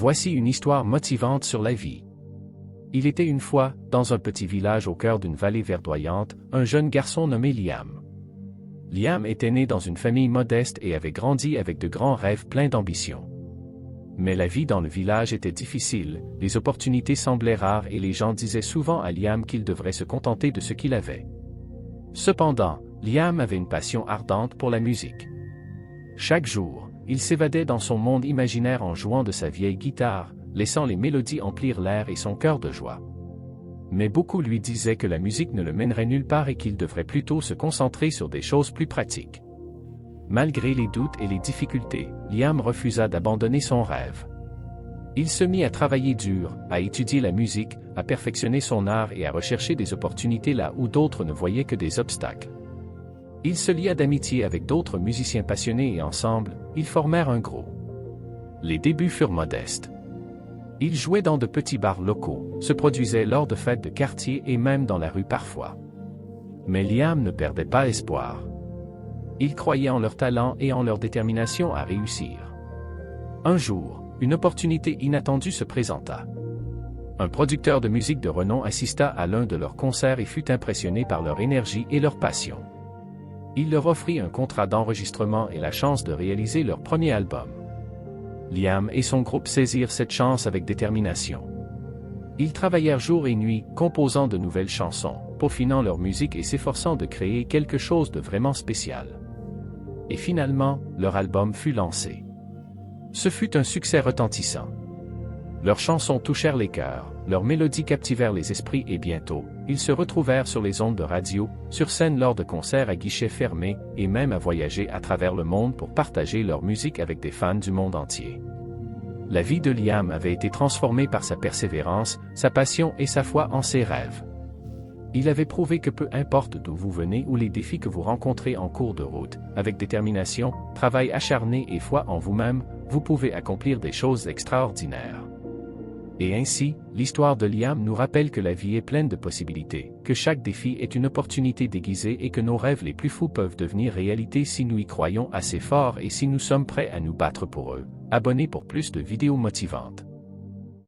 Voici une histoire motivante sur la vie. Il était une fois, dans un petit village au cœur d'une vallée verdoyante, un jeune garçon nommé Liam. Liam était né dans une famille modeste et avait grandi avec de grands rêves pleins d'ambition. Mais la vie dans le village était difficile, les opportunités semblaient rares et les gens disaient souvent à Liam qu'il devrait se contenter de ce qu'il avait. Cependant, Liam avait une passion ardente pour la musique. Chaque jour, il s'évadait dans son monde imaginaire en jouant de sa vieille guitare, laissant les mélodies emplir l'air et son cœur de joie. Mais beaucoup lui disaient que la musique ne le mènerait nulle part et qu'il devrait plutôt se concentrer sur des choses plus pratiques. Malgré les doutes et les difficultés, Liam refusa d'abandonner son rêve. Il se mit à travailler dur, à étudier la musique, à perfectionner son art et à rechercher des opportunités là où d'autres ne voyaient que des obstacles. Il se lia d'amitié avec d'autres musiciens passionnés et ensemble, ils formèrent un groupe. Les débuts furent modestes. Ils jouaient dans de petits bars locaux, se produisaient lors de fêtes de quartier et même dans la rue parfois. Mais Liam ne perdait pas espoir. Il croyait en leur talent et en leur détermination à réussir. Un jour, une opportunité inattendue se présenta. Un producteur de musique de renom assista à l'un de leurs concerts et fut impressionné par leur énergie et leur passion. Il leur offrit un contrat d'enregistrement et la chance de réaliser leur premier album. Liam et son groupe saisirent cette chance avec détermination. Ils travaillèrent jour et nuit, composant de nouvelles chansons, peaufinant leur musique et s'efforçant de créer quelque chose de vraiment spécial. Et finalement, leur album fut lancé. Ce fut un succès retentissant. Leurs chansons touchèrent les cœurs, leurs mélodies captivèrent les esprits et bientôt, ils se retrouvèrent sur les ondes de radio, sur scène lors de concerts à guichets fermés, et même à voyager à travers le monde pour partager leur musique avec des fans du monde entier. La vie de Liam avait été transformée par sa persévérance, sa passion et sa foi en ses rêves. Il avait prouvé que peu importe d'où vous venez ou les défis que vous rencontrez en cours de route, avec détermination, travail acharné et foi en vous-même, vous pouvez accomplir des choses extraordinaires. Et ainsi, l'histoire de Liam nous rappelle que la vie est pleine de possibilités, que chaque défi est une opportunité déguisée et que nos rêves les plus fous peuvent devenir réalité si nous y croyons assez fort et si nous sommes prêts à nous battre pour eux. Abonnez pour plus de vidéos motivantes.